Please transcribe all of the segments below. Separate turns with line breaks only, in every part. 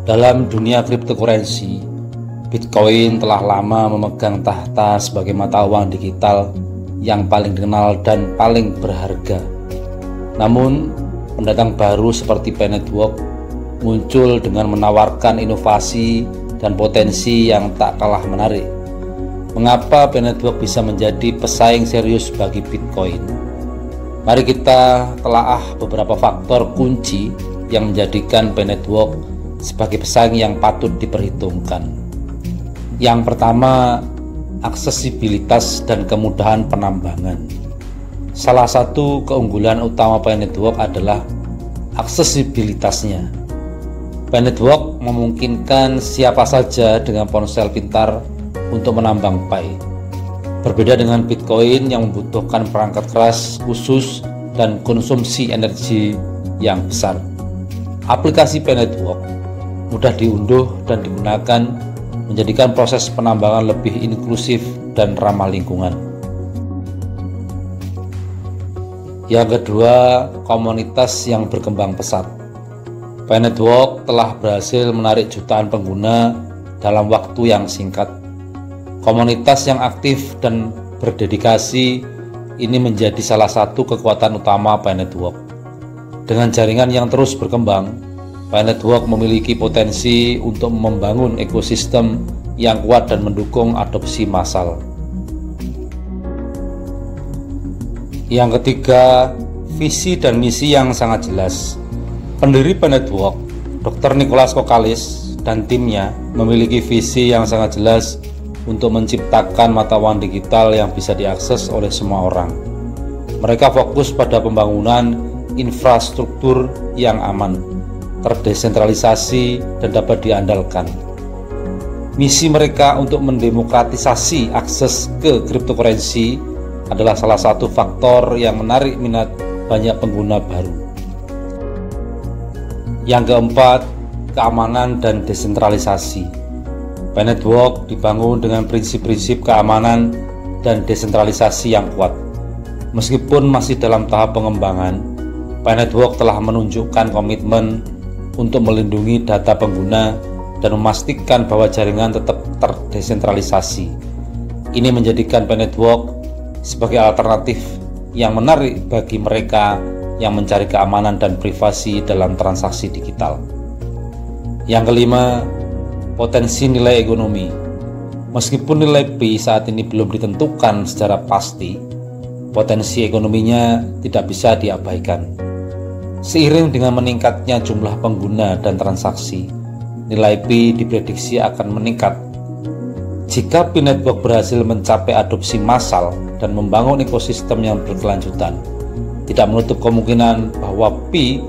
Dalam dunia cryptocurrency, Bitcoin telah lama memegang tahta sebagai mata uang digital yang paling dikenal dan paling berharga. Namun, pendatang baru seperti P-Network muncul dengan menawarkan inovasi dan potensi yang tak kalah menarik. Mengapa P-Network bisa menjadi pesaing serius bagi Bitcoin? Mari kita telaah beberapa faktor kunci yang menjadikan P-Network sebagai pesaing yang patut diperhitungkan. Yang pertama, aksesibilitas dan kemudahan penambangan. Salah satu keunggulan utama P-Network adalah aksesibilitasnya. P-Network memungkinkan siapa saja dengan ponsel pintar untuk menambang Pi. Berbeda dengan Bitcoin yang membutuhkan perangkat keras khusus dan konsumsi energi yang besar. Aplikasi P-Network mudah diunduh dan digunakan, menjadikan proses penambangan lebih inklusif dan ramah lingkungan. Yang kedua, komunitas yang berkembang pesat. P-Network telah berhasil menarik jutaan pengguna dalam waktu yang singkat. Komunitas yang aktif dan berdedikasi ini menjadi salah satu kekuatan utama P-Network. Dengan jaringan yang terus berkembang, P-Network memiliki potensi untuk membangun ekosistem yang kuat dan mendukung adopsi massal. Yang ketiga, visi dan misi yang sangat jelas. Pendiri P-Network, Dr. Nicholas Kokalis dan timnya memiliki visi yang sangat jelas untuk menciptakan mata uang digital yang bisa diakses oleh semua orang. Mereka fokus pada pembangunan infrastruktur yang aman, terdesentralisasi, dan dapat diandalkan. Misi mereka untuk mendemokratisasi akses ke cryptocurrency adalah salah satu faktor yang menarik minat banyak pengguna baru. Yang keempat, keamanan dan desentralisasi. P-Network dibangun dengan prinsip-prinsip keamanan dan desentralisasi yang kuat. Meskipun masih dalam tahap pengembangan, P-Network telah menunjukkan komitmen untuk melindungi data pengguna dan memastikan bahwa jaringan tetap terdesentralisasi. Ini menjadikan P-Network sebagai alternatif yang menarik bagi mereka yang mencari keamanan dan privasi dalam transaksi digital. Yang kelima, potensi nilai ekonomi. Meskipun nilai Pi saat ini belum ditentukan secara pasti, potensi ekonominya tidak bisa diabaikan. Seiring dengan meningkatnya jumlah pengguna dan transaksi, nilai Pi diprediksi akan meningkat. Jika P-Network berhasil mencapai adopsi massal dan membangun ekosistem yang berkelanjutan, tidak menutup kemungkinan bahwa Pi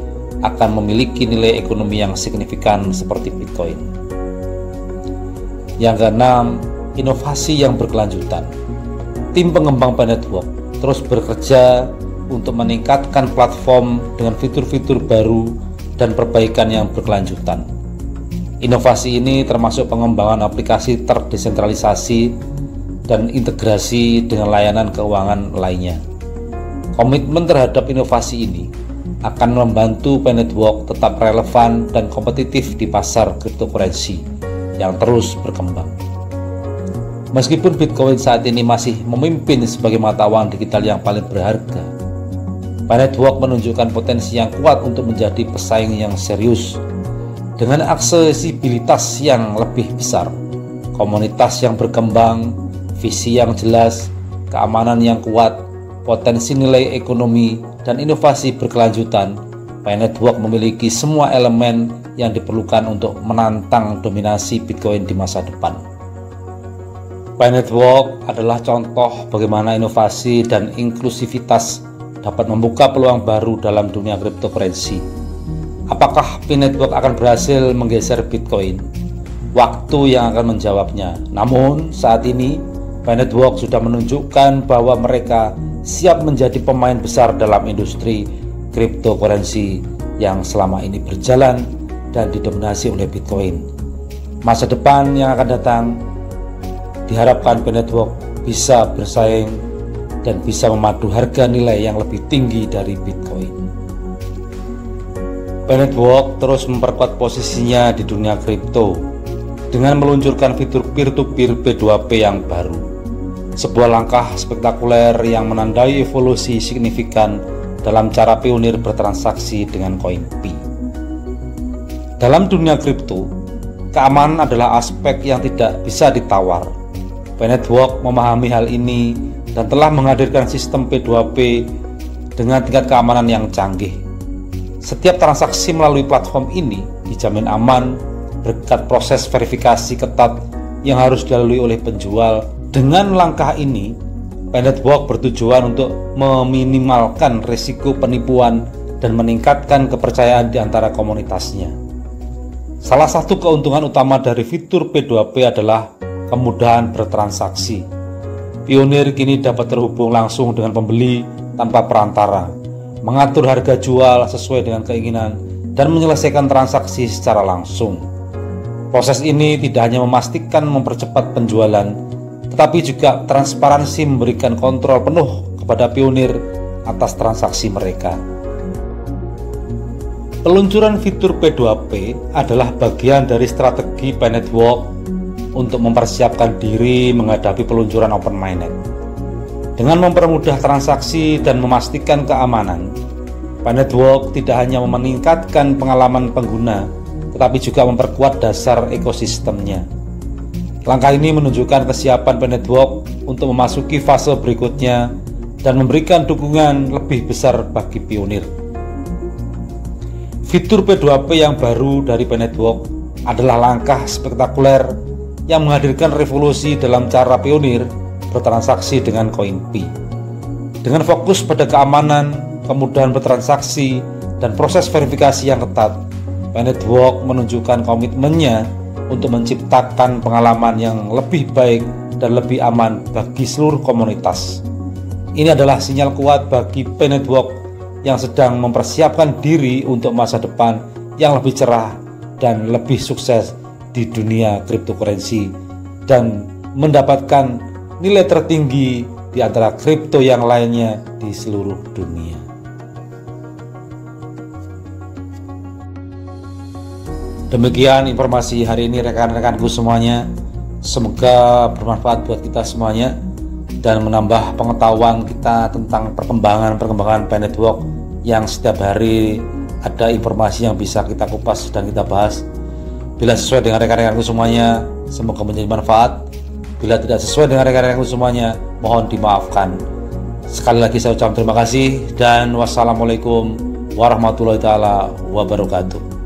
akan memiliki nilai ekonomi yang signifikan seperti Bitcoin. Yang keenam, inovasi yang berkelanjutan. Tim pengembang P-Network terus bekerja untuk meningkatkan platform dengan fitur-fitur baru dan perbaikan yang berkelanjutan. Inovasi ini termasuk pengembangan aplikasi terdesentralisasi dan integrasi dengan layanan keuangan lainnya. Komitmen terhadap inovasi ini akan membantu P-Network tetap relevan dan kompetitif di pasar cryptocurrency yang terus berkembang. Meskipun Bitcoin saat ini masih memimpin sebagai mata uang digital yang paling berharga, P-Network menunjukkan potensi yang kuat untuk menjadi pesaing yang serius. Dengan aksesibilitas yang lebih besar, komunitas yang berkembang, visi yang jelas, keamanan yang kuat, potensi nilai ekonomi, dan inovasi berkelanjutan, P-Network memiliki semua elemen yang diperlukan untuk menantang dominasi Bitcoin di masa depan. P-Network adalah contoh bagaimana inovasi dan inklusivitas dapat membuka peluang baru dalam dunia cryptocurrency. Apakah P-Network akan berhasil menggeser Bitcoin? Waktu yang akan menjawabnya. Namun saat ini P-Network sudah menunjukkan bahwa mereka siap menjadi pemain besar dalam industri cryptocurrency yang selama ini berjalan dan didominasi oleh Bitcoin. Masa depan yang akan datang diharapkan P-Network bisa bersaing dan bisa memadu harga nilai yang lebih tinggi dari Bitcoin. Network terus memperkuat posisinya di dunia kripto dengan meluncurkan fitur peer-to-peer P2P yang baru. Sebuah langkah spektakuler yang menandai evolusi signifikan dalam cara pionir bertransaksi dengan koin Pi. Dalam dunia kripto, keamanan adalah aspek yang tidak bisa ditawar. Network memahami hal ini dan telah menghadirkan sistem P2P dengan tingkat keamanan yang canggih. Setiap transaksi melalui platform ini dijamin aman berkat proses verifikasi ketat yang harus dilalui oleh penjual. Dengan langkah ini, Network bertujuan untuk meminimalkan risiko penipuan dan meningkatkan kepercayaan di antara komunitasnya. Salah satu keuntungan utama dari fitur P2P adalah kemudahan bertransaksi. Pionir kini dapat terhubung langsung dengan pembeli tanpa perantara, mengatur harga jual sesuai dengan keinginan, dan menyelesaikan transaksi secara langsung. Proses ini tidak hanya memastikan mempercepat penjualan, tetapi juga transparansi memberikan kontrol penuh kepada pionir atas transaksi mereka. Peluncuran fitur P2P adalah bagian dari strategi Network untuk mempersiapkan diri menghadapi peluncuran Open Mainnet. Dengan mempermudah transaksi dan memastikan keamanan, Network tidak hanya meningkatkan pengalaman pengguna, tetapi juga memperkuat dasar ekosistemnya. Langkah ini menunjukkan kesiapan Network untuk memasuki fase berikutnya dan memberikan dukungan lebih besar bagi pionir. Fitur P2P yang baru dari Network adalah langkah spektakuler yang menghadirkan revolusi dalam cara pionir bertransaksi dengan koin Pi. Dengan fokus pada keamanan, kemudahan bertransaksi, dan proses verifikasi yang ketat, Network menunjukkan komitmennya untuk menciptakan pengalaman yang lebih baik dan lebih aman bagi seluruh komunitas. Ini adalah sinyal kuat bagi Network yang sedang mempersiapkan diri untuk masa depan yang lebih cerah dan lebih sukses di dunia cryptocurrency dan mendapatkan nilai tertinggi di antara kripto yang lainnya di seluruh dunia. Demikian informasi hari ini rekan-rekanku semuanya. Semoga bermanfaat buat kita semuanya dan menambah pengetahuan kita tentang perkembangan Network yang setiap hari ada informasi yang bisa kita kupas dan kita bahas. Bila sesuai dengan rekan-rekanku semuanya, semoga menjadi manfaat. Bila tidak sesuai dengan rekan-rekanku semuanya, mohon dimaafkan. Sekali lagi saya ucapkan terima kasih dan wassalamualaikum warahmatullahi wabarakatuh.